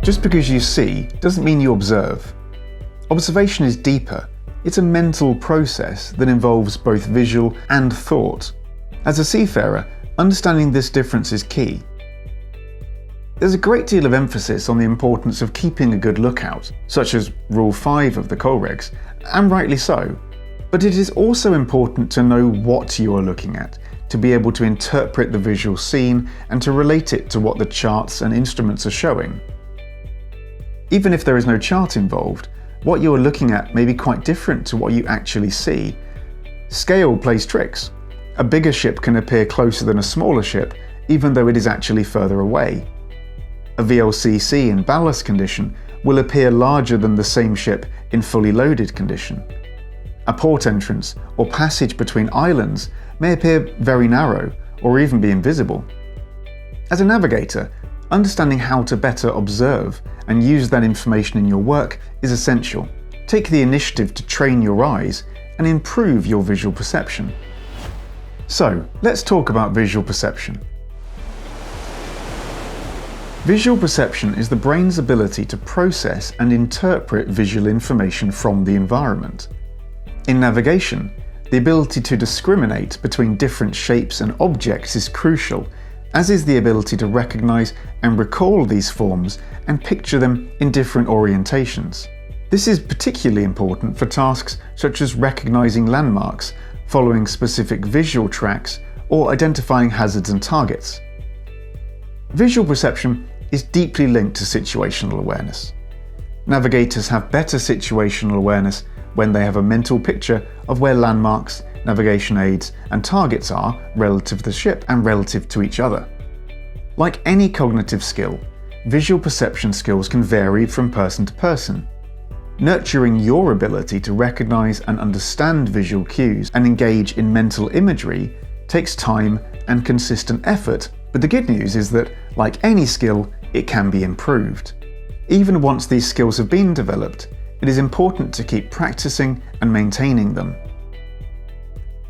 Just because you see doesn't mean you observe. Observation is deeper. It's a mental process that involves both visual and thought. As a seafarer, understanding this difference is key. There's a great deal of emphasis on the importance of keeping a good lookout, such as Rule 5 of the COLREGs, and rightly so. But it is also important to know what you are looking at, to be able to interpret the visual scene and to relate it to what the charts and instruments are showing. Even if there is no chart involved, what you are looking at may be quite different to what you actually see. Scale plays tricks. A bigger ship can appear closer than a smaller ship, even though it is actually further away. A VLCC in ballast condition will appear larger than the same ship in fully loaded condition. A port entrance or passage between islands may appear very narrow or even be invisible. As a navigator, understanding how to better observe and use that information in your work is essential. Take the initiative to train your eyes and improve your visual perception. So, let's talk about visual perception. Visual perception is the brain's ability to process and interpret visual information from the environment. In navigation, the ability to discriminate between different shapes and objects is crucial, as is the ability to recognize and recall these forms and picture them in different orientations. This is particularly important for tasks such as recognizing landmarks, following specific visual tracks, or identifying hazards and targets. Visual perception is deeply linked to situational awareness. Navigators have better situational awareness when they have a mental picture of where landmarks, navigation aids, and targets are relative to the ship and relative to each other. Like any cognitive skill, visual perception skills can vary from person to person. Nurturing your ability to recognize and understand visual cues and engage in mental imagery takes time and consistent effort, but the good news is that, like any skill, it can be improved. Even once these skills have been developed, it is important to keep practicing and maintaining them.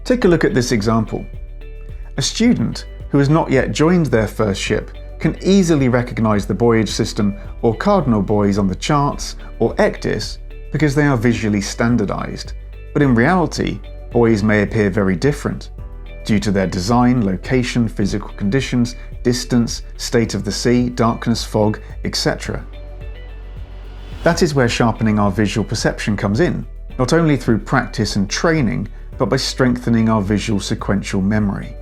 Take a look at this example. A student who has not yet joined their first ship can easily recognize the buoyage system or cardinal buoys on the charts or ECDIS because they are visually standardized, but in reality, buoys may appear very different due to their design, location, physical conditions, distance, state of the sea, darkness, fog, etc. That is where sharpening our visual perception comes in, not only through practice and training, but by strengthening our visual sequential memory.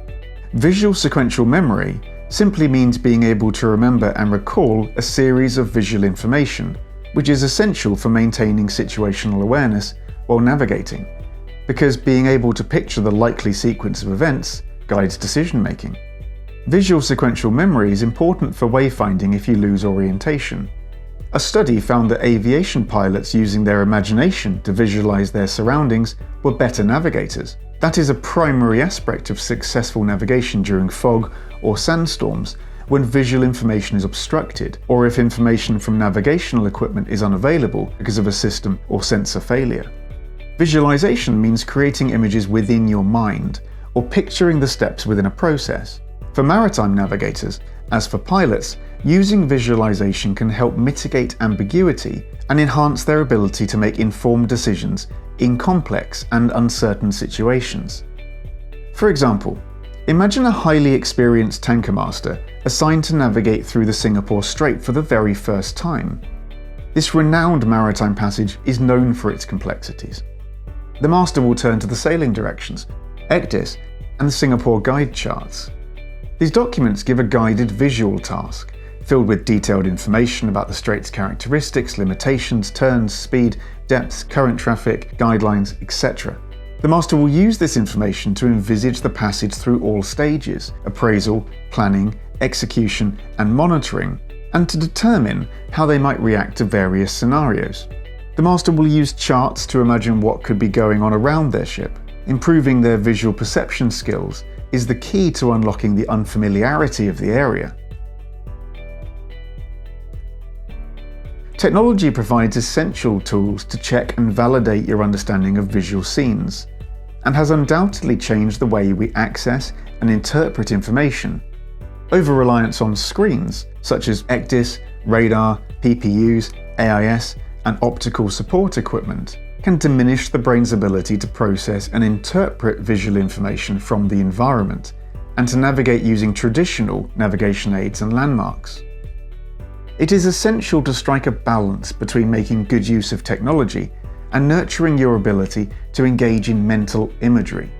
Visual sequential memory simply means being able to remember and recall a series of visual information, which is essential for maintaining situational awareness while navigating, because being able to picture the likely sequence of events guides decision-making. Visual sequential memory is important for wayfinding if you lose orientation. A study found that aviation pilots using their imagination to visualize their surroundings were better navigators. That is a primary aspect of successful navigation during fog or sandstorms, when visual information is obstructed, or if information from navigational equipment is unavailable because of a system or sensor failure. Visualization means creating images within your mind, or picturing the steps within a process. For maritime navigators, as for pilots, using visualization can help mitigate ambiguity and enhance their ability to make informed decisions in complex and uncertain situations. For example, imagine a highly experienced tanker master assigned to navigate through the Singapore Strait for the very first time. This renowned maritime passage is known for its complexities. The master will turn to the sailing directions, ECDIS, and the Singapore guide charts. These documents give a guided visual task, filled with detailed information about the strait's characteristics, limitations, turns, speed, depths, current traffic, guidelines, etc. The master will use this information to envisage the passage through all stages: appraisal, planning, execution, and monitoring, and to determine how they might react to various scenarios. The master will use charts to imagine what could be going on around their ship. Improving their visual perception skills is the key to unlocking the unfamiliarity of the area. Technology provides essential tools to check and validate your understanding of visual scenes, and has undoubtedly changed the way we access and interpret information. Over-reliance on screens, such as ECDIS, radar, PPUs, AIS, and optical support equipment can diminish the brain's ability to process and interpret visual information from the environment and to navigate using traditional navigation aids and landmarks. It is essential to strike a balance between making good use of technology and nurturing your ability to engage in mental imagery.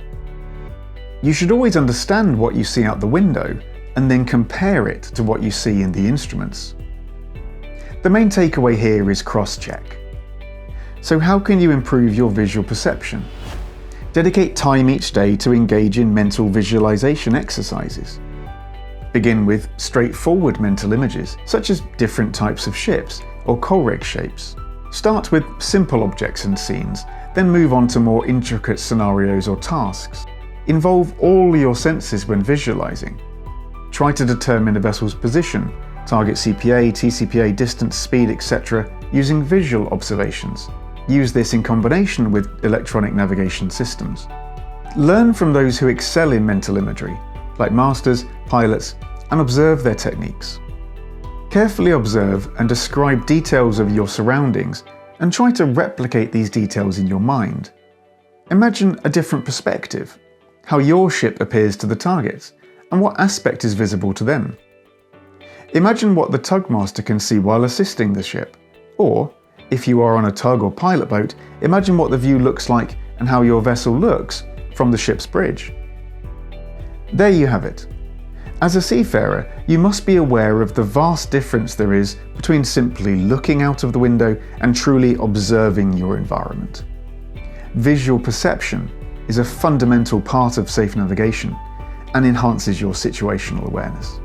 You should always understand what you see out the window and then compare it to what you see in the instruments. The main takeaway here is cross-check. So how can you improve your visual perception? Dedicate time each day to engage in mental visualization exercises. Begin with straightforward mental images, such as different types of ships or COLREG shapes. Start with simple objects and scenes, then move on to more intricate scenarios or tasks. Involve all your senses when visualizing. Try to determine a vessel's position, target CPA, TCPA, distance, speed, etc. using visual observations. Use this in combination with electronic navigation systems. Learn from those who excel in mental imagery, like masters, pilots, and observe their techniques. Carefully observe and describe details of your surroundings and try to replicate these details in your mind. Imagine a different perspective, how your ship appears to the targets, and what aspect is visible to them. Imagine what the tugmaster can see while assisting the ship, or, if you are on a tug or pilot boat, imagine what the view looks like and how your vessel looks from the ship's bridge. There you have it. As a seafarer, you must be aware of the vast difference there is between simply looking out of the window and truly observing your environment. Visual perception is a fundamental part of safe navigation and enhances your situational awareness.